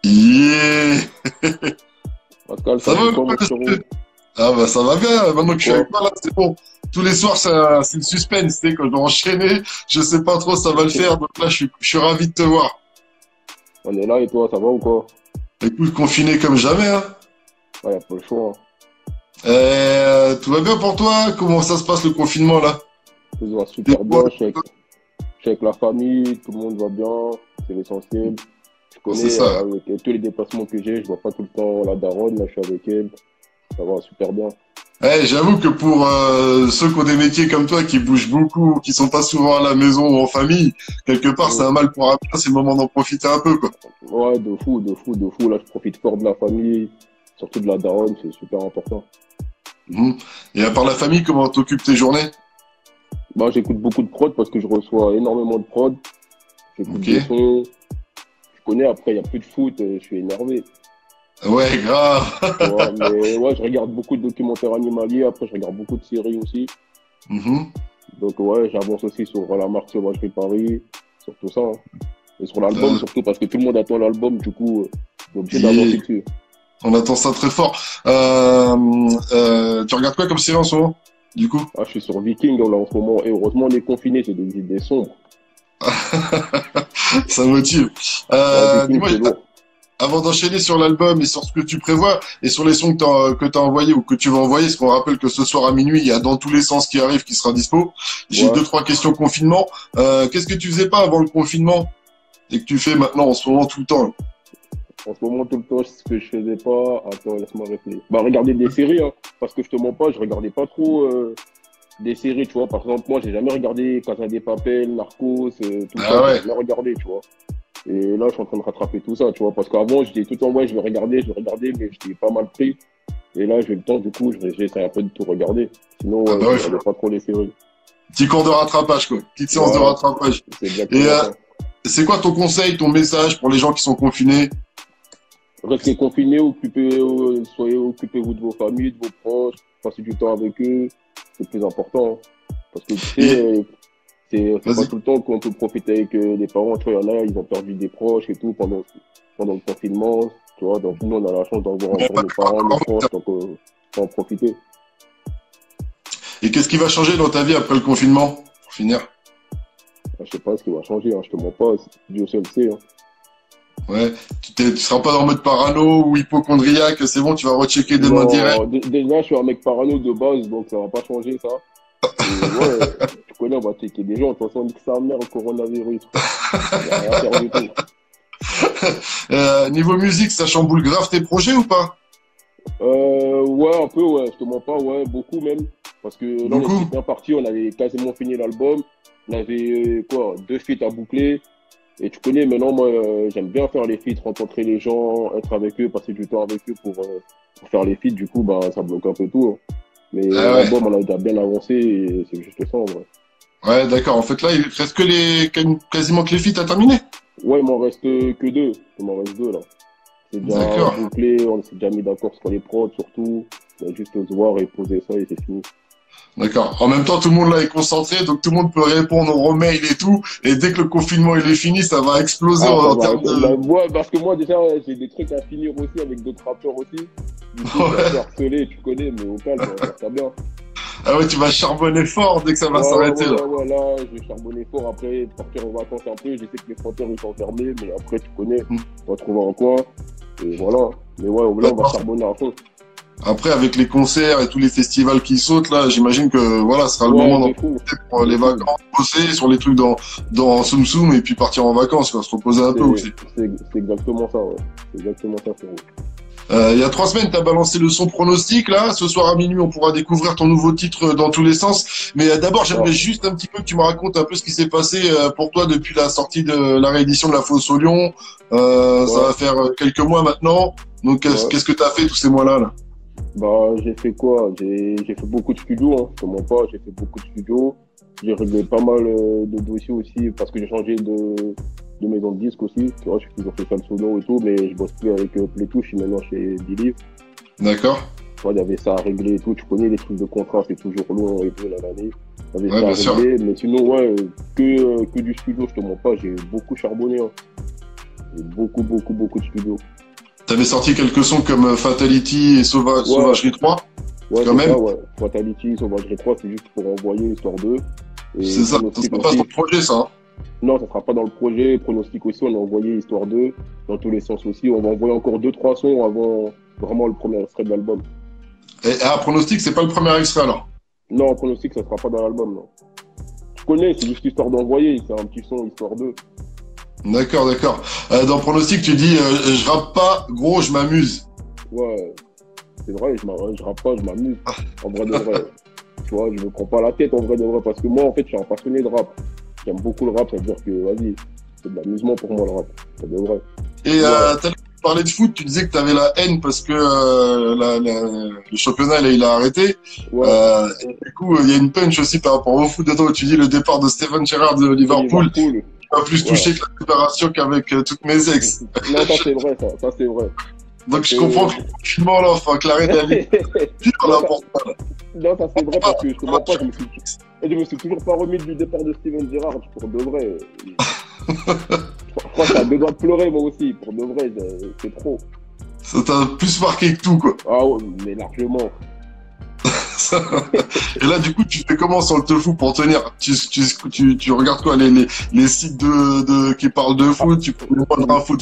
Yeah. Pascal, Ça ça va dit ou quoi, quoi, mon frérot? Ah bah ça va bien, maintenant que je suis Quoi? avec toi là, c'est bon. Tous les soirs, c'est le suspense, tu sais, quand je dois enchaîner, je sais pas trop ça va le faire, donc là je suis ravi de te voir. On est là et toi, ça va ou quoi? Écoute, confiné comme jamais, hein. Ouais, y a pas le choix, hein. Tout va bien pour toi? Comment ça se passe le confinement là? Tout va T'es super quoi? bien, je suis avec la famille, tout le monde va bien, c'est l'essentiel. Je Bon, c'est connais, ça. avec tous les déplacements que j'ai, je vois pas tout le temps la daronne, là je suis avec elle, ça va super bien. J'avoue que pour ceux qui ont des métiers comme toi, qui bougent beaucoup, qui sont pas souvent à la maison ou en famille, quelque part c'est Mm. un mal pour un bien, c'est le moment d'en profiter un peu quoi. Ouais, de fou, de fou, de fou, là je profite fort de la famille, surtout de la daronne, c'est super important. Mhm. Et à part la famille, comment t'occupes tes journées? Bah, j'écoute beaucoup de prod parce que je reçois énormément de prod, j'écoute Ok. des sons, je connais, après il y a plus de foot, je suis énervé. Ouais, grave. Tu vois, mais ouais, je regarde beaucoup de documentaires animaliers, après je regarde beaucoup de séries aussi. Mhm. Donc ouais, j'avance aussi sur la marque Sauvagerie Paris, sur tout ça, hein. Et sur l'album Euh, surtout, parce que tout le monde attend l'album, du coup, je suis obligé d'avancer et dessus. on attend ça très fort. Tu regardes quoi comme série en ce moment, du coup? Ah, je suis sur Viking là en ce moment, et heureusement on est confiné, c'est des idées sombres. Ça motive. Ouais, Viking Dis-moi, c'est lourd. avant d'enchaîner sur l'album et sur ce que tu prévois et sur les sons que t'as envoyés ou que tu vas envoyer, parce qu'on rappelle que ce soir à minuit, il y a Dans tous les sens qui arrive, qui sera dispo. J'ai Ouais, deux, trois questions confinement. Qu'est-ce que tu faisais pas avant le confinement et que tu fais maintenant en ce moment tout le temps? en ce moment tout le temps, ce que je faisais pas, attends, laisse-moi réfléchir. Bah, regarder des séries, hein, parce que je te mens pas, je regardais pas trop des séries, tu vois. Par exemple, moi, j'ai jamais regardé Casa de Papel, Narcos, tout ça, Ah j'ai ouais. jamais regardé, tu vois. Et là, je suis en train de rattraper tout ça, tu vois, parce qu'avant, j'étais tout le temps, ouais, je vais regarder, mais j'étais pas mal pris. Et là, j'ai le temps, du coup, j'essaie un peu de tout regarder. Sinon, Ah ouais, bah je ouais. regardais pas trop les séries. Petit cours de rattrapage, quoi. Petite séance de Voilà, rattrapage. c'est Et exactement ça. c'est quoi ton conseil, ton message pour les gens qui sont confinés? Restez confinés, occupez, soyez occupez-vous de vos familles, de vos proches, passez du temps avec eux, c'est le plus important, hein. Parce que tu sais, Et c'est pas vas-y. tout le temps qu'on peut profiter avec des parents. Tu vois, il y en a, ils ont perdu des proches et tout pendant le confinement. Tu vois, donc nous, on a la chance d'en voir Ouais, encore nos parents, nos proches, donc faut en profiter. et qu'est-ce qui va changer dans ta vie après le confinement? Pour finir. Je sais pas ce qui va changer, hein, je te mens pas, Dieu seul sait, hein. Ouais. Tu seras pas en mode parano ou hypochondriaque, c'est bon, tu vas rechecker des mains directes. Non, déjà, je suis un mec parano de base, donc ça va pas changer ça. Et ouais, tu connais, on va checker des gens. De toute façon, on dit que ça merde, le coronavirus, frère. Il n'y a rien à faire du tout. Niveau musique, ça chamboule grave tes projets ou pas? Ouais, un peu, ouais, je te mens pas, ouais, beaucoup même. Parce que là, on était Beaucoup? bien parti, on avait quasiment fini l'album. On avait, quoi, 2 feats à boucler. Et tu connais, maintenant, moi, j'aime bien faire les feats, rencontrer les gens, être avec eux, passer du temps avec eux pour faire les feats. Du coup, bah, ça bloque un peu tout, hein. Mais Ah ouais. l'album, on a déjà bien avancé et c'est juste ça, en vrai. Ouais, d'accord. En fait, là, il reste que quasiment que les feats à terminer. Ouais, il m'en reste que deux. Il m'en reste deux, là. C'est déjà D'accord. bouclé, on s'est déjà mis d'accord sur les prods, surtout. On va juste se voir et poser ça et c'est fini. D'accord. En même temps, tout le monde là est concentré, donc tout le monde peut répondre aux mails et tout. Et dès que le confinement il est fini, ça va exploser Ah, ça en va. termes de. Ouais, parce que moi, déjà, j'ai des trucs à finir aussi avec d'autres rappeurs aussi. Du coup, je suis un peu Ouais. harcelé, tu connais, mais au calme, on va faire ça bien. Ah ouais, tu vas charbonner fort dès que ça va Ouais, ouais, s'arrêter ouais, là. ouais, ouais, là, je vais charbonner fort après, partir en vacances un peu. Je sais que les frontières, ils sont fermés, mais après, tu connais, Hmm. on va trouver un coin. Et voilà. Mais ouais, là, on va D'accord. charbonner à fond. Après, avec les concerts et tous les festivals qui sautent là, j'imagine que voilà, ce sera le Ouais, moment de d'en fou. profiter pour De les fou. vacances, bosser sur les trucs dans Soum Soum et puis partir en vacances, quoi, se reposer un peu C'est aussi. c'est exactement ça, ouais. C'est exactement ça, frérot. Il y a 3 semaines, tu as balancé le son pronostic, là. Ce soir à minuit, on pourra découvrir ton nouveau titre dans tous les sens. Mais d'abord, Ça, j'aimerais juste un petit peu que tu me racontes un peu ce qui s'est passé pour toi depuis la sortie de la réédition de La Fosse au Lion. Ça ouais, va faire quelques mois maintenant. Donc, ouais. qu'est-ce que tu as fait tous ces mois-là, là? Bah, j'ai fait quoi? J'ai fait beaucoup de studios, hein. Je te mens pas, j'ai fait beaucoup de studios. J'ai réglé pas mal de dossiers aussi parce que j'ai changé de maison de disque aussi. Tu vois, je suis toujours chez Sam Sono et tout, mais je bosse plus avec Playtoo, je suis maintenant chez D-Live. D'accord? Tu vois, il y avait ça à régler et tout. Tu connais les trucs de contrat, c'est toujours long et tout là, l'année. Il y avait Ouais, ça à bien sûr. régler, mais sinon, ouais, que du studio, je te mens pas, j'ai beaucoup charbonné, hein. J'ai beaucoup de studios. T'avais sorti quelques sons comme Fatality et Sauvagerie 3, Ouais, quand c'est même. ça, ouais. Fatality, Sauvagerie 3, c'est juste pour envoyer histoire 2. Et C'est ça, ça sera pas aussi. ton projet, ça. Hein. Non, ça sera pas dans le projet. Pronostic aussi, on a envoyé histoire 2. Dans tous les sens aussi. On va envoyer encore 2-3 sons avant vraiment le premier extrait de l'album. Et à Pronostic, c'est pas le premier extrait, alors. Non, Pronostic, ça sera pas dans l'album, non. Tu connais, c'est juste histoire d'envoyer. C'est un petit son, histoire 2. D'accord, d'accord. Dans Pronostic, tu dis, je rappe pas, gros, je m'amuse. Ouais, c'est vrai, je rappe pas, je m'amuse. En vrai de vrai. Tu vois, je me prends pas la tête en vrai de vrai. Parce que moi, en fait, je suis un passionné de rap. J'aime beaucoup le rap, ça veut dire que, vas-y, c'est de l'amusement pour moi, le rap. C'est de vrai. Et t'as parlé de foot, tu disais que t'avais la haine parce que le championnat, là, il a arrêté. Ouais. Et du coup, il y a une punch aussi par rapport au foot dedans où tu dis le départ de Steven Gerrard de Liverpool. Il m'a plus touché que la séparation qu'avec toutes mes ex. Non, ça c'est vrai, ça c'est vrai. Donc je comprends que franchement, là, enfin, que l'arrêt de la vie, non, ça c'est vrai parce que je te mens pas, je me suis toujours pas remis du départ de Steven Gerrard, pour de vrai. Je crois que ça a deux doigts de pleurer, moi aussi, pour de vrai, c'est trop. Ça t'a plus marqué que tout, quoi. Ah ouais, mais largement. Et là, du coup, tu fais comment sur le tofu pour tenir? Tu regardes quoi, les sites qui parlent de foot? Tu peux prendre un foot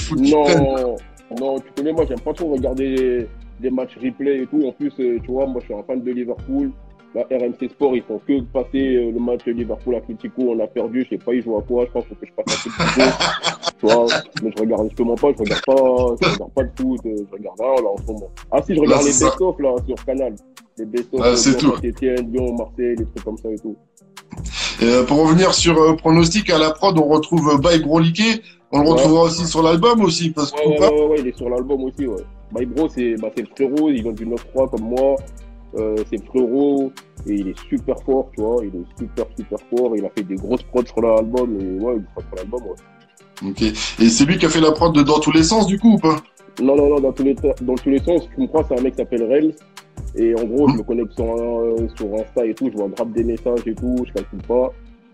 Non, tu connais, moi, j'aime pas trop regarder des matchs replay et tout. En plus, tu vois, moi, je suis un fan de Liverpool. La RMC Sport, ils font que passer le match de Liverpool-Atlético. On a perdu, je sais pas, ils jouent à quoi. Je pense que je passe un peu de vidéo. Tu vois, mais je regarde, je te mens pas, je regarde pas de foot, je regarde rien, là, en ce moment. Ah si, je regarde les best-of, là, sur Canal. Les best-of, c'est tout. Saint-Etienne, Lyon, Marseille, des trucs comme ça et tout. Et pour revenir sur Pronostic, à la prod, on retrouve By Bro Liké. On le retrouvera aussi sur l'album aussi, parce que ouais, il est sur l'album aussi, ouais. By Bro, c'est le frérot, il vient du 9-3 comme moi. C'est le frérot, et il est super fort, tu vois, il est super fort. Il a fait des grosses prods sur l'album, et ouais, il sera sur l'album, ouais. Ok. Et c'est lui qui a fait la prod de Dans tous les sens, du coup, ou pas? Non, dans tous les sens, tu me crois, c'est un mec qui s'appelle Rels. Et en gros, je me connecte sur Insta et tout, je vois grave des messages et tout, je calcule pas.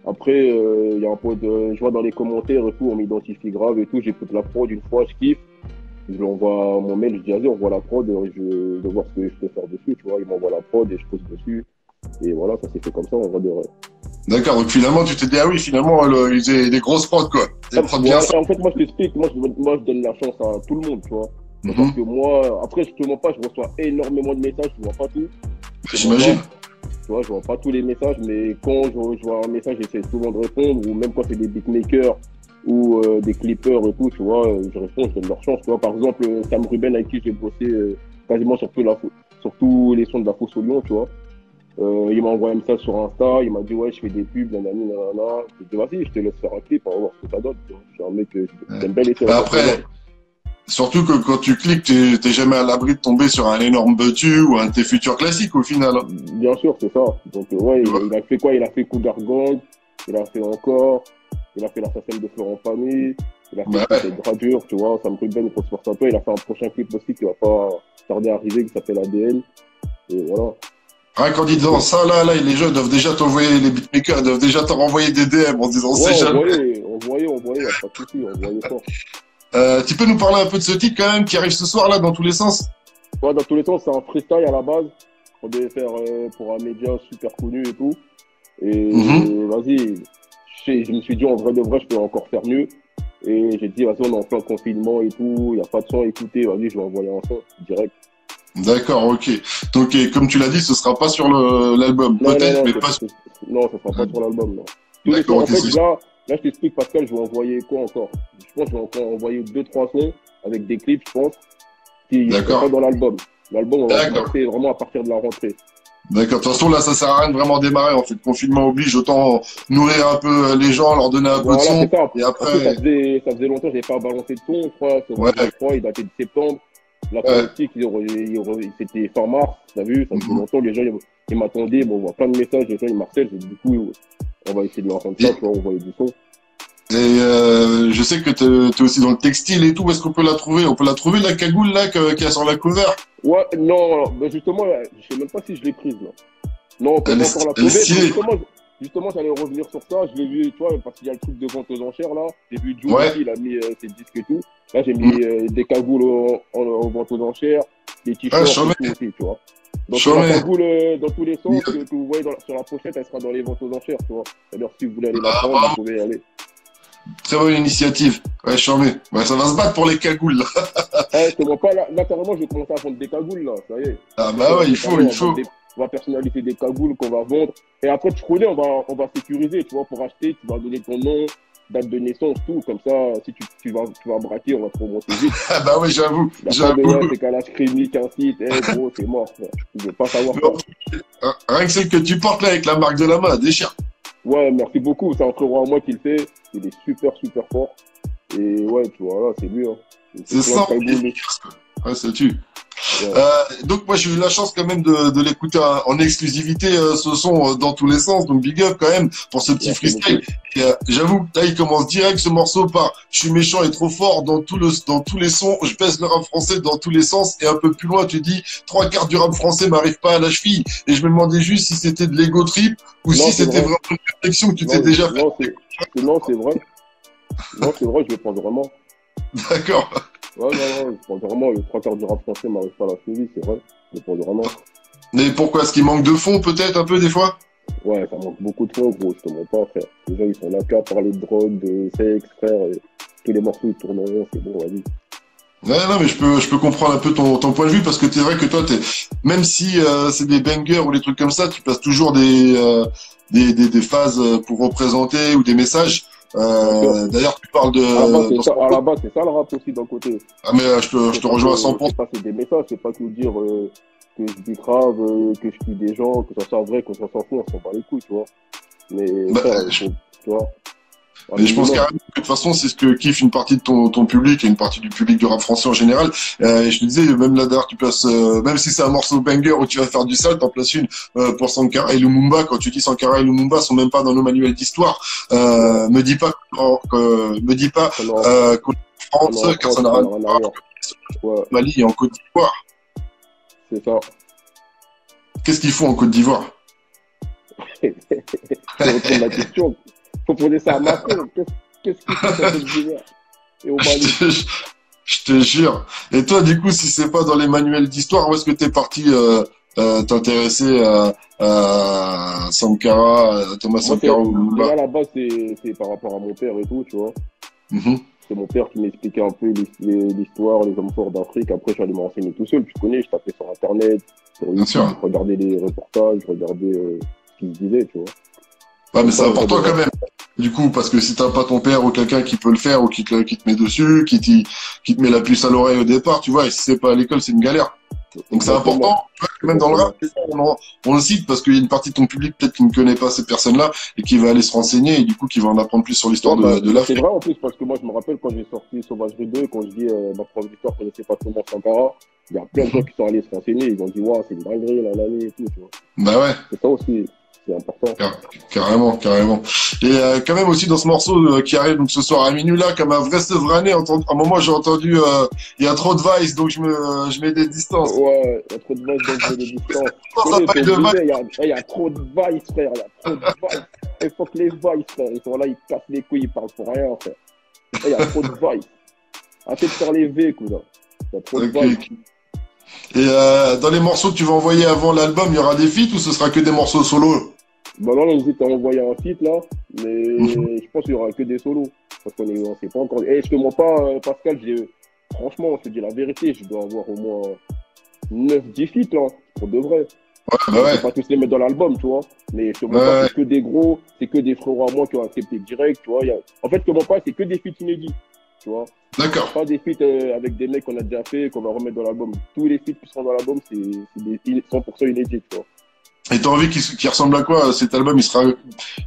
Après, il y a un pote, je vois dans les commentaires et tout, on m'identifie grave et tout, j'écoute la prod une fois, je kiffe. Je lui envoie mon mail, je dis, vas-y, on voit la prod, je veux voir ce que je peux faire dessus, tu vois. Il m'envoie la prod et je pose dessus. Et voilà, ça s'est fait comme ça, on va de vrai. D'accord, donc finalement, tu t'es dit, ah oui, finalement, il faisait des grosses prods, quoi. Des prods bien. En fait, moi, je t'explique, moi, je donne la chance à tout le monde, tu vois. Parce que moi, après, je te mens pas, je reçois énormément de messages, je vois pas tout. J'imagine. Tu vois, je vois pas tous les messages, mais quand je vois un message, j'essaie souvent de répondre, ou même quand c'est des beatmakers ou des clippers et tout, tu vois, je réponds, je donne leur chance. Tu vois, par exemple, Sam Ruben, avec qui j'ai bossé quasiment sur tous les sons de la fosse au Lyon, tu vois. Il m'a envoyé un message sur Insta, il m'a dit, ouais, je fais des pubs, nanani, nanana. Je lui ai dit, vas-y, je te laisse faire un clip, on va voir ce que ça donne. Tu vois. Je suis un mec, j'aime bien les faire. Après, surtout que quand tu cliques, t'es jamais à l'abri de tomber sur un énorme butu ou un de tes futurs classiques au final. Bien sûr, c'est ça. Donc, ouais, il a fait quoi? Il a fait Coup d'Argande, il a fait encore, il a fait l'assassin de Florent Pagny, il a fait des Gradures, tu vois, Sam Ruben, il un peu. Il a fait un prochain clip aussi qui va pas tarder à arriver, qui s'appelle ADN. Et voilà. Rien qu'en disant ça, là, les jeunes doivent déjà t'envoyer, les beatmakers doivent déjà te renvoyer des DM en disant, c'est jamais. On voyait, y a pas de souci, on voyait ça. Tu peux nous parler un peu de ce titre quand même qui arrive ce soir là dans tous les sens? Ouais, dans tous les sens, c'est un freestyle à la base. On devait faire pour un média super connu et tout. Et vas-y, je me suis dit en vrai de vrai, je peux encore faire mieux. Et j'ai dit, vas-y, on est en plein confinement et tout, il n'y a pas de son à écouter, vas-y, je vais envoyer un son direct. D'accord, ok. Donc, comme tu l'as dit, ce sera pas sur l'album, peut-être, mais pas sur... Non, ça sera pas sur l'album, non. D'accord, en fait, là, je t'explique, Pascal, je vais envoyer quoi encore? Je pense que je vais encore envoyer 2-3 sons avec des clips, je pense, qui ne sont pas dans l'album. L'album, on va commencer vraiment à partir de la rentrée. D'accord. De toute façon, là, ça sert à rien de vraiment démarrer, en fait. Confinement oblige, autant nourrir un peu les gens, leur donner un peu de son. Et après... En fait, ça faisait longtemps que j'avais pas balancé de son, je crois, il datait de septembre. La politique, c'était fin mars, t'as vu, ça faisait longtemps, les gens, ils m'attendaient, bon, on voit plein de messages, les gens, ils m'harcèlent, du coup, on va essayer de leur rendre ça, tu vois, on voit du son. Et je sais que t'es aussi dans le textile et tout, où est-ce qu'on peut la trouver? On peut la trouver, la cagoule, là, qu'il y a sur la cover? Ouais, non, mais justement, je sais même pas si je l'ai prise, là. Non, on peut pas encore la trouver, justement, j'allais revenir sur ça. Je l'ai vu, tu vois, parce qu'il y a le truc de vente aux enchères, là. J'ai vu Joe Ouais. aussi, il a mis ses disques et tout. Là, j'ai mis des cagoules en vente aux enchères, des Ah, t-shirts et tout aussi, tu vois. Donc, la chômé. cagoule dans tous les sens que vous voyez sur la pochette, elle sera dans les ventes aux enchères, tu vois. C'est-à-dire, si vous voulez aller la Ah, prendre, vous pouvez y aller. très bonne initiative. Ouais, chômé. Ouais, ça va se battre pour les cagoules, là. Eh, je te vois pas, là, carrément, je vais commencer à vendre des cagoules, là. Ça y est. Ah, bah ouais, il faut, il faut. On va personnaliser des cagoules qu'on va vendre. Et après, tu connais, on va sécuriser, tu vois, pour acheter, tu vas donner ton nom, date de naissance, tout. Comme ça, si tu vas braquer, on va te remonter vite. Ah, bah ouais, j'avoue. Il n'y a pas de J'avoue. c'est qu'à la chimique, un site, gros, c'est mort, frère. Je veux pas savoir ça. Rien que celle que tu portes là avec la marque de la main, déchire. Ouais, merci beaucoup. C'est un frérot à moi qui le fait. Il est super, super fort. Et ouais, tu vois, là, c'est lui, hein. C'est ça. Ouais, ça tue. Ouais. Donc moi j'ai eu la chance quand même de l'écouter en exclusivité ce son dans tous les sens, donc big up quand même pour ce petit freestyle. Et, j'avoue, là il commence direct ce morceau par je suis méchant et trop fort dans tous les sons, je pèse le rap français dans tous les sens, et un peu plus loin tu dis 3/4 du rap français m'arrive pas à la cheville, et je me demandais juste si c'était de l'ego trip ou si c'était vraiment une réflexion que tu t'es déjà fait. Non, c'est vrai. Non, c'est vrai, je le pense vraiment. D'accord. Ouais, non, je pense vraiment, les 3/4 du rap français m'arrive pas à la cheville, c'est vrai. Je le pense vraiment. Mais pourquoi? Est-ce qu'il manque de fond peut-être un peu des fois? Ouais, ça manque beaucoup de fond, gros, je te mens pas, frère. Les gens, ils sont là qu'à parler de drogue, de sexe, frère, et tous les morceaux, ils tourneront, c'est bon, vas-y. Ouais, non, mais je peux comprendre un peu ton point de vue parce que c'est vrai que toi, même si c'est des bangers ou des trucs comme ça, tu passes toujours des phases pour représenter ou des messages. D'ailleurs, tu parles de. À la base, c'est ça le rap aussi d'un côté. Ah, mais je te rejoins à 100%. C'est passer des messages, c'est pas tout dire que je dis grave, que je tue des gens, que ça soit vrai, que ça soit faux, on s'en bat les couilles, tu vois. Mais tu vois. Mais je pense carrément que de toute façon, c'est ce que kiffe une partie de ton public et une partie du public du rap français en général. Et je te disais, même là d'ailleurs, tu places, même si c'est un morceau banger où tu vas faire du sale, t'en places une pour Sankara et Lumumba. Quand tu dis Sankara et Lumumba sont même pas dans nos manuels d'histoire, me dis pas qu'en France, car ça n'a rien à voir. Mali et en Côte d'Ivoire. C'est ça. Qu'est-ce qu'ils font en Côte d'Ivoire? C'est retourne la question. Faut poser ça à Macron. Qu'est-ce qu'il fait dans cette d'hiver et au Mali? Je te jure. Et toi, du coup, si c'est pas dans les manuels d'histoire, où est-ce que t'es parti t'intéresser à Sankara, Thomas Sankara ou Lumumba? Là, à la base, c'est par rapport à mon père et tout, tu vois. C'est mon père qui m'expliquait un peu l'histoire, les hommes forts d'Afrique. Après, j'allais me renseigner tout seul. Tu connais, je tapais sur Internet, sur YouTube, je regardais les reportages, je regardais ce qu'ils se disaient, tu vois. Ouais, mais c'est important quand même. Du coup, parce que si t'as pas ton père ou quelqu'un qui peut le faire ou qui te met dessus, qui te met la puce à l'oreille au départ, tu vois, et si c'est pas à l'école, c'est une galère. Donc c'est important, même dans le rap, on le cite parce qu'il y a une partie de ton public peut-être qui ne connaît pas ces personnes-là et qui va aller se renseigner et du coup qui va en apprendre plus sur l'histoire de l'Afrique. C'est vrai en plus parce que moi je me rappelle quand j'ai sorti Sauvagerie 2, quand je dis ma prof d'histoire connaissait pas Thomas Sankara, il y a plein de gens qui sont allés se renseigner, ils ont dit ouais c'est une dinguerie l'année et tout, tu vois. Bah ouais. C'est ça aussi. C'est important. Carrément. Et quand même aussi dans ce morceau qui arrive donc ce soir à minuit là, comme un vrai Sevrané, à un moment j'ai entendu il y a trop de vice donc je mets des distances. Ouais, il y a trop de vice donc je mets des distances. Il y a trop de vice frère, il y a trop de vice. Il faut que les vice frère, ils sont là, ils cassent les couilles, ils parlent pour rien frère. Il y a trop de vice. Arrêtez de faire les V cousin. Il y a trop de vice. Et dans les morceaux que tu vas envoyer avant l'album, il y aura des feats ou ce sera que des morceaux solo? Bah là, on hésite à envoyer un feat là, mais je pense qu'il y aura que des solos. Parce qu'on sait pas encore. Et je te mens pas, Pascal, franchement, je te dis la vérité, je dois avoir au moins 9-10 feats là, pour de vrai. Ouais, bah ouais. Je vais pas tous les mettre dans l'album, tu vois. Mais je te mens pas, c'est que des gros, c'est que des frérots à moi qui ont accepté direct, tu vois. En fait, je te mens pas, c'est que des feats inédits, tu vois. D'accord. Pas des feats avec des mecs qu'on a déjà fait, qu'on va remettre dans l'album. Tous les feats qui seront dans l'album, c'est des 100% inédits, tu vois. Et t'as envie qu'il ressemble à quoi cet album? Il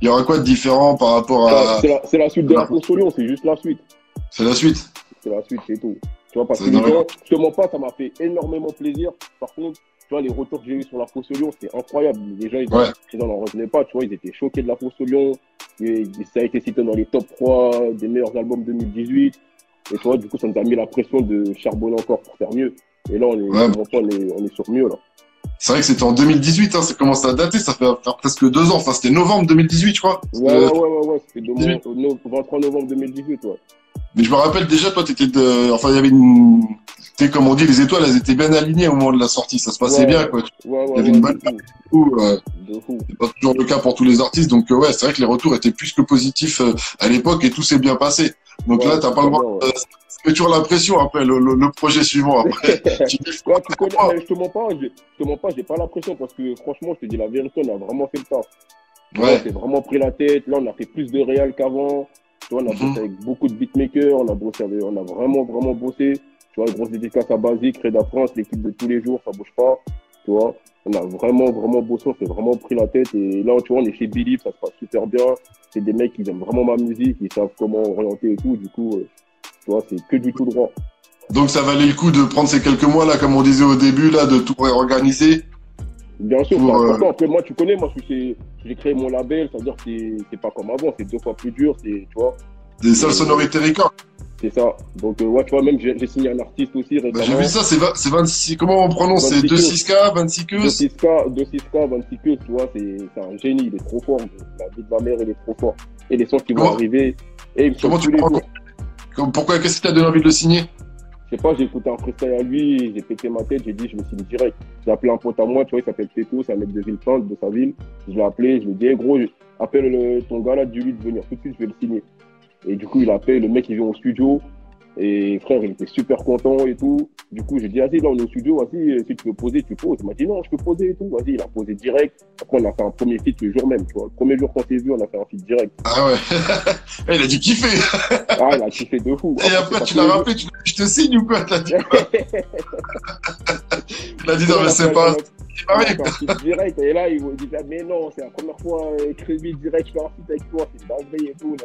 y aura quoi de différent par rapport à... C'est la suite de la Consolation, c'est juste la suite. C'est la suite? C'est la suite, c'est tout. Tu vois, parce que les gens, je te mens pas, ça m'a fait énormément plaisir. Par contre, tu vois, les retours que j'ai eu sur la Consolation, c'était incroyable. Les gens, ils n'en revenaient pas, tu vois, ils étaient choqués de la Consolation. Ça a été cité dans les top 3 des meilleurs albums 2018. Et tu vois, du coup, ça nous a mis la pression de charbonner encore pour faire mieux. Et là, on est sur mieux, là. C'est vrai que c'était en 2018, hein, ça commence à dater, ça fait faire presque 2 ans. Enfin, c'était novembre 2018, je crois. Ouais, c'était 23 novembre 2018, ouais. Mais je me rappelle déjà, toi, enfin, il y avait comme on dit, les étoiles, elles étaient bien alignées au moment de la sortie. Ça se passait bien, quoi. Il y avait une bonne de fou. C'est pas toujours le cas pour tous les artistes. Donc, ouais, c'est vrai que les retours étaient plus que positifs à l'époque et tout s'est bien passé. Donc là, t'as pas le droit. Ça met toujours la pression après, le projet suivant. Après. Tu connais, je te mens pas, j'ai pas la pression parce que franchement, je te dis la vérité, on a vraiment fait le taf. Ouais. On s'est vraiment pris la tête. Là, on a fait plus de réal qu'avant. Tu vois, on a bossé avec beaucoup de beatmakers, on a vraiment bossé. Tu vois, grosse dédicace à Basique, Reda France, l'équipe de tous les jours, ça bouge pas. Tu vois, on a vraiment bossé, on s'est vraiment pris la tête. Et là, tu vois, on est chez Believe, ça se passe super bien. C'est des mecs qui aiment vraiment ma musique, ils savent comment orienter et tout. Du coup, tu vois, c'est que du tout droit. Donc, ça valait le coup de prendre ces quelques mois, là, comme on disait au début, là, de tout réorganiser. Bien sûr, c'est important. Après, moi, tu connais, j'ai créé mon label, c'est-à-dire que c'est pas comme avant, c'est 2 fois plus dur, tu vois. Des seules sonorités records. C'est ça. Donc, ouais, tu vois, même, j'ai signé un artiste aussi récemment. Bah, j'ai vu ça, c'est 26, comment on prononce? C'est 26K, 26 queues? 26K, 26 queues, tu vois, c'est un génie, il est trop fort. La vie de ma mère, il est trop fort. Et les sons qui vont arriver. Et comment tu prends pourquoi, qu'est-ce qui t'a donné envie de le signer? Je sais pas, j'ai écouté un freestyle à lui, j'ai pété ma tête, j'ai dit, je me signe direct. J'ai appelé un pote à moi, tu vois, il s'appelle Péto, c'est un mec de Villepinte, de sa ville. Je l'ai appelé, je lui ai dit, hey, gros, appelle ton gars là, dis-lui de venir tout de suite, je vais le signer. Et du coup, il appelle, le mec, il vient au studio. Et frère, il était super content et tout. Du coup, j'ai dit, vas-y, là, on est au studio, vas-y, si tu veux poser, tu poses. Il m'a dit, non, je peux poser et tout. Vas-y, il a posé direct. Après, on a fait un premier feat le jour même, tu vois. Le premier jour qu'on s'est vu, on a fait un feat direct. Ah ouais. Il a dû kiffer. Ah, il a kiffé de fou. Et après, tu l'as rappelé, tu lui as dit, je te signe ou quoi? T'as dit quoi? Il a dit, non, mais c'est pas. Direct. Et là, il dit, mais non, c'est la première fois, crédit direct, je fais un feat avec toi, c'est dingue et tout.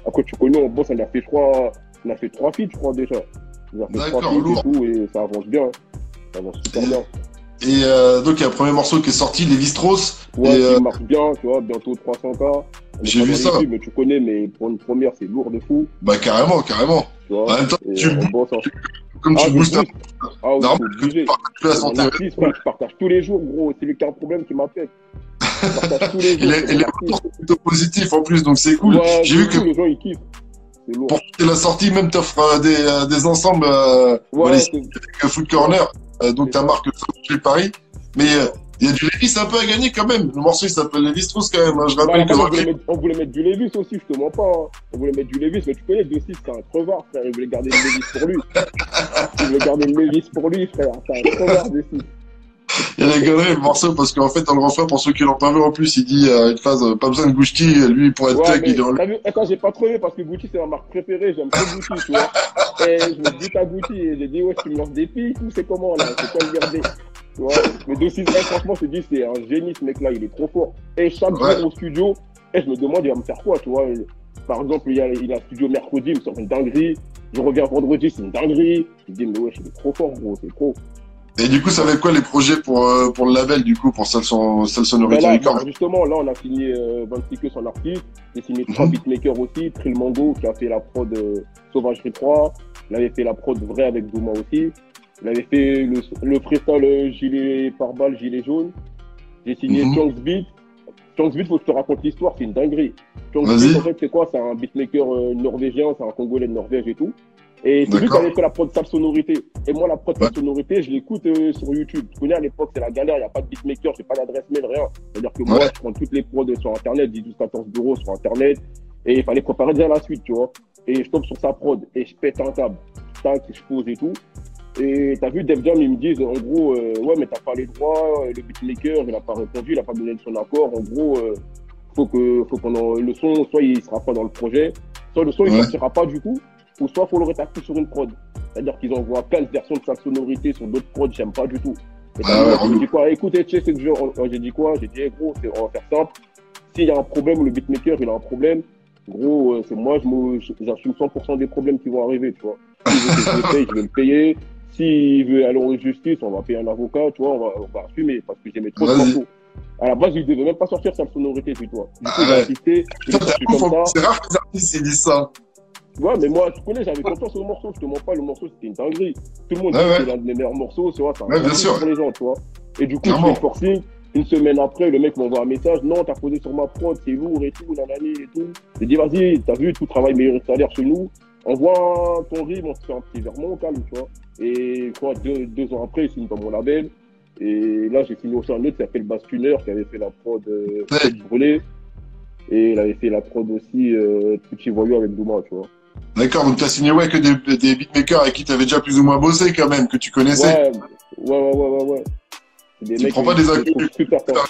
Après, tu connais, on bosse, on a fait, je crois, 3 feats, je crois, déjà. D'accord, lourd. Et tout, et ça avance bien. Ça avance super bien. Et donc, il y a un premier morceau qui est sorti, Lévi-Strauss. Ouais, qui marche bien, tu vois, bientôt 300K. J'ai vu ça. Mais tu connais, mais pour une première, c'est lourd de fou. Bah, carrément. Tu vois, en même temps, comme tu boostes oui, c'est obligé. Je partage tous les jours, gros. C'est lui qui a un problème qui m'appelle. Je partage tous les jours. Et les retours sont plutôt positifs en plus, donc c'est cool. Ouais, j'ai vu que les gens, ils kiffent. pour la sortie, même t'offres des ensembles avec Food Corner, donc ta marque chez Paris. Mais il y a du Lévis un peu à gagner quand même. Le morceau il s'appelle Lévi-Strauss quand même. Hein. Je rappelle on voulait mettre du Lévis aussi, je te mens pas. Hein. On voulait mettre du Lévis, mais tu connais, De6, c'est un crevard, frère. Il voulait garder le Lévis pour lui. Il voulait garder le Lévis pour lui, frère. C'est un crevard, De6. Il a gagné le morceau parce qu'en fait, dans le refrain, pour ceux qui l'ont pas vu en plus, il dit une phrase pas besoin de Gucci, lui pour être tech, il est en lui. Attends, j'ai pas trouvé parce que Gucci c'est ma marque préférée, j'aime trop Gucci, tu vois. Et je me dis à Gucci et j'ai dit, ouais, tu me lances des pics ou c'est comment là? C'est quoi le garder? Tu vois, mais De6, franchement, je te dis, c'est un génie ce mec là, il est trop fort. Et chaque jour au studio, et je me demande, il va me faire quoi, tu vois. Par exemple, il a un studio mercredi, il me sort une dinguerie. Je reviens vendredi, c'est une dinguerie. Je me dis, mais ouais, il est trop fort, gros, c'est trop. Et du coup, ça va être quoi les projets pour le label, du coup, pour Sale Sonorité Records? Justement, là, on a signé 26 queues son artiste. J'ai signé 3 beatmakers aussi. Trill Mango, qui a fait la prod Sauvagerie 3. Il avait fait la prod vrai avec Douma aussi. Il avait fait le freestyle gilet pare-balles, gilet jaune. J'ai signé Chunks Beat. Chunks Beat, faut que je te raconte l'histoire, c'est une dinguerie. Chunks Beat, en fait, c'est quoi? C'est un beatmaker norvégien, c'est un Congolais de Norvège et tout. Et c'est lui qui avait fait la prod Sale Sonorité. Et moi, la prod Sale Sonorité, je l'écoute sur YouTube. Tu connais, à l'époque, c'est la galère, il n'y a pas de beatmaker, j'ai pas d'adresse mail, rien. C'est-à-dire que moi, je prends toutes les prods sur Internet, 10-14 € sur Internet. Et il fallait préparer déjà la suite, tu vois. Et je tombe sur sa prod et je pète un câble. Tac, je pose et tout. Et t'as vu, Def Jam, ils me disent, en gros, ouais, mais t'as pas les droits, le beatmaker, il n'a pas répondu, il n'a pas donné son accord. En gros, faut qu'on le son, soit il sera pas dans le projet, soit le son, il sortira pas du coup. Ou soit il faut le rétablir sur une prod. C'est-à-dire qu'ils envoient plein de versions de sa sonorité sur d'autres prods, j'aime pas du tout. Et j'ai dit quoi? Écoutez, tu sais, c'est que j'ai dit quoi? J'ai dit, hey, gros, on va faire simple. S'il y a un problème, le beatmaker, il a un problème. Gros, c'est moi, j'assume 100% des problèmes qui vont arriver, tu vois. S'il veut que je le paye, je vais le payer. S'il veut aller en justice, on va payer un avocat, tu vois, on va assumer parce que j'aimais trop de morceaux. À la base, il devait même pas sortir sa sonorité, tu vois. Du coup, j'ai insisté. C'est rare que les artistes disent ça. Ouais, mais moi, tu connais, j'avais confiance au morceau, je te mens pas, le morceau, c'était une dinguerie. Tout le monde dit que c'est l'un de mes meilleurs morceaux, tu vois, c'est un bien sûr. pour les gens, tu vois. Et du coup, je fais le forcing. Une semaine après, le mec m'envoie un message. Non, t'as posé sur ma prod, c'est lourd et tout, nanani et tout. J'ai dit, vas-y, t'as vu, tout travail meilleur salaire chez nous. Envoie ton rythme, on se fait un petit verre, au calme, tu vois. Et quoi, deux ans après, il signe dans mon label. Et là, j'ai signé aussi un autre qui s'appelle Bastuneur, qui avait fait la prod Brûlé. Et il avait fait la prod aussi Petit Voyou avec Douma, tu vois. D'accord, donc tu as signé que des beatmakers avec qui tu avais déjà plus ou moins bossé quand même, que tu connaissais. Ouais. Des tu mecs prends pas des inconnus super forts.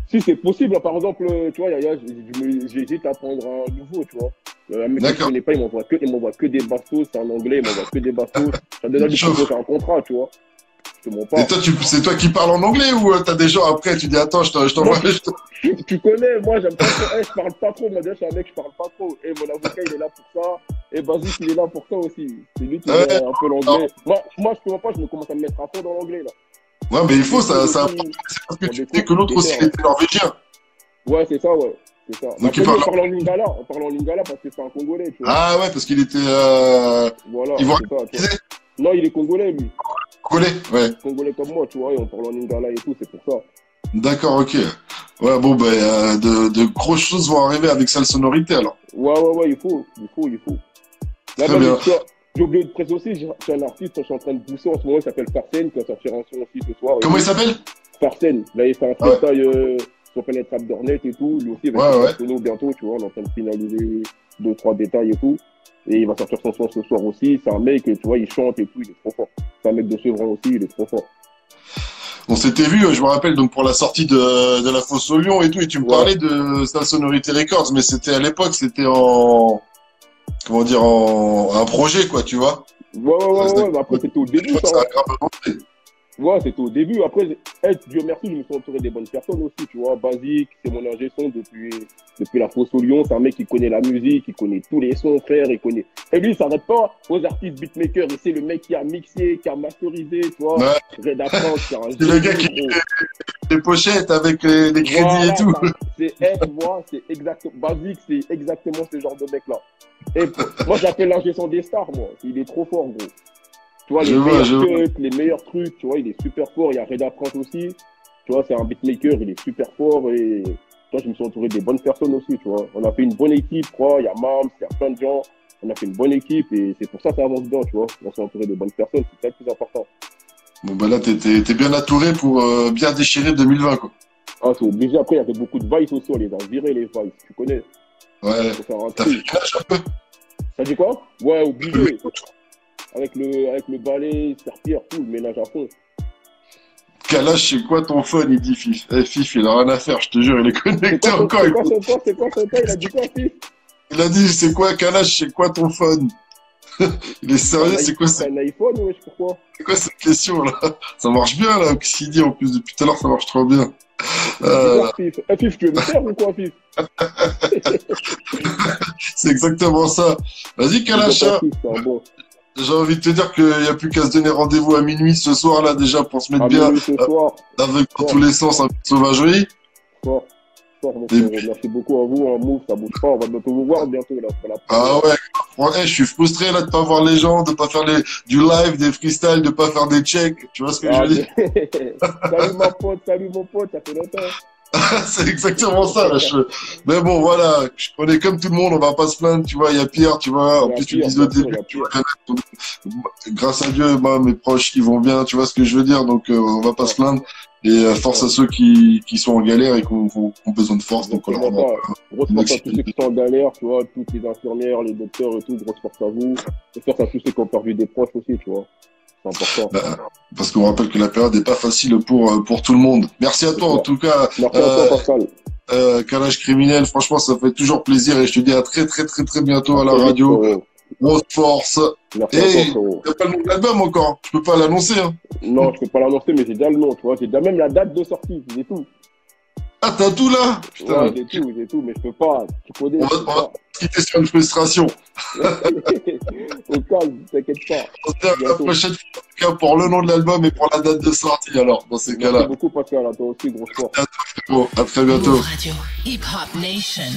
Si, c'est possible. Par exemple, tu vois, j'hésite à prendre un nouveau, tu vois. Un mec que je connais pas, il m'envoie que des bastos, c'est en anglais, il m'envoie que des bastos. J'ai déjà dû proposer un contrat, tu vois. Je te mens pas. Et toi, c'est toi qui parles en anglais ou t'as des gens après, tu dis attends, je t'envoie. Tu connais, moi j'aime pas trop, je parle pas trop, moi déjà je suis un mec, je parle pas trop. Et mon avocat il est là pour ça, et Basique il est là pour ça aussi. C'est lui qui est un peu l'anglais. Moi je te mens pas, je me commence à me mettre à fond dans l'anglais là. Ouais, mais il faut, ça c'est parce que tu sais que l'autre aussi il était norvégien. Ouais, c'est ça, ouais. C'est ça. Donc on parle en lingala parce que c'est un Congolais, tu vois. Ah ouais, parce qu'il était voilà, c'est ça. Non, il est Congolais lui. Congolais, ouais. Congolais comme moi, tu vois, et on parle en lingala et tout, c'est pour ça. D'accord, ok. Ouais, bon, de grosses choses vont arriver avec Sale Sonorité, alors. Ouais, il faut. Là, très bien. J'ai oublié de préciser aussi, j'ai un artiste que je suis en train de pousser en ce moment, il s'appelle Farsen, qui va sortir un son aussi ce soir. Comment il s'appelle? Farsen. Là, il fait un freestyle sur Planet Rap Dornet et tout. Lui aussi, il va sortir un solo bientôt, tu vois, on est en train de finaliser 2-3 détails et tout. Et il va sortir son son ce soir aussi. C'est un mec, tu vois, il chante et tout, il est trop fort. C'est un mec de Chevron aussi, il est trop fort. On s'était vu, je me rappelle, donc pour la sortie de la Fosse au Lion et tout, et tu me parlais de Sale Sonorité Records, mais c'était à l'époque, c'était en un projet, quoi, tu vois. Ouais, mais après c'était au début, ça. Ça a grave avancé. Ouais, c'était au début. Après, Dieu merci, je me suis entouré des bonnes personnes aussi, tu vois. Basique, c'est mon ingé son depuis la Fosse au Lion. C'est un mec qui connaît la musique, qui connaît tous les sons, frère, il connaît. Et lui, il s'arrête pas aux artistes beatmakers. Et c'est le mec qui a mixé, qui a masterisé, tu vois. Red Apprent, c'est le gars qui fait les pochettes avec les crédits et tout. C'est exactement, Basique, c'est exactement ce genre de mec-là. Et moi, j'appelle l'ingé son des stars, moi. Il est trop fort, gros. Tu vois, les meilleurs trucs, tu vois, il est super fort. Il y a Red Apprent aussi. Tu vois, c'est un beatmaker, il est super fort. Et tu vois, je me suis entouré des bonnes personnes aussi, tu vois. On a fait une bonne équipe, je crois. Il y a Mams, il y a plein de gens. On a fait une bonne équipe et c'est pour ça que ça avance bien, tu vois. On s'est entouré de bonnes personnes, c'est ça le plus important. Bon, bah là, t'es bien entouré pour bien déchirer 2020, quoi. Ah, c'est obligé. Après, il y avait beaucoup de Vice aussi. On les a virés, les Vice. Tu connais. Ouais. T'as fait cash un peu. Ça dit quoi? Ouais, obligé. Avec le balai, serpillère, tout, le ménage à fond. Kalash, c'est quoi ton phone? Il dit Fif. Fif, il a rien à faire, je te jure, il est connecté encore. C'est quoi son temps? Il a dit quoi, Fif? Il a dit, c'est quoi Kalash, c'est quoi ton phone? Il est sérieux, c'est quoi ça? C'est un iPhone, wesh, pourquoi? C'est quoi cette question, là? Ça marche bien, là, ce qu'il dit, en plus, depuis tout à l'heure, ça marche trop bien. Fif, tu veux me faire ou quoi, Fif? C'est exactement ça. Vas-y, Kalash. J'ai envie de te dire qu'il n'y a plus qu'à se donner rendez-vous à minuit ce soir, là, déjà, pour se mettre bien avec dans tous les sens un peu de sauvagerie. Merci beaucoup à vous, un move, ça bouge pas, on va bientôt vous voir bientôt, là. Ah ouais, je suis frustré, là, de pas voir les gens, de pas faire du live, des freestyles, de pas faire des checks, tu vois ce que je veux dire? Salut mon pote, ça fait longtemps. C'est exactement ça, là. Mais bon, voilà, on est comme tout le monde, on va pas se plaindre, tu vois, il y a pire, tu vois. En plus, tu dis au début, tu vois, grâce à Dieu, mes proches, ils vont bien, tu vois ce que je veux dire, donc on va pas se plaindre. Et force à ceux qui sont en galère et qui ont besoin de force, donc on leur envoie. Grosse force à tous ceux qui sont en galère, tu vois, toutes les infirmières, les docteurs et tout, grosse force à vous. Et force à tous ceux qui ont perdu des proches aussi, tu vois. C'est important. Parce qu'on rappelle que la période n'est pas facile pour tout le monde. Merci à toi, en tout cas. Merci à toi, Pascal. Kalash Criminel, franchement, ça fait toujours plaisir et je te dis à très, très, très, très bientôt à la radio. Grosse force. Et t'as pas le nom de l'album encore. Je peux pas l'annoncer, hein. Non, je peux pas l'annoncer, mais j'ai déjà le nom, tu vois. J'ai déjà même la date de sortie, j'ai tout. Ah, t'as tout là? Putain. Ouais, j'ai tout, mais je peux pas. Tu connais. On va quitter sur une frustration. Au calme, t'inquiète pas. On se dit à la prochaine fois pour le nom de l'album et pour la date de sortie, alors, dans ces cas-là. Merci beaucoup, Pascal. À toi aussi, gros sport. À très bientôt. Radio Hip Hop Nation.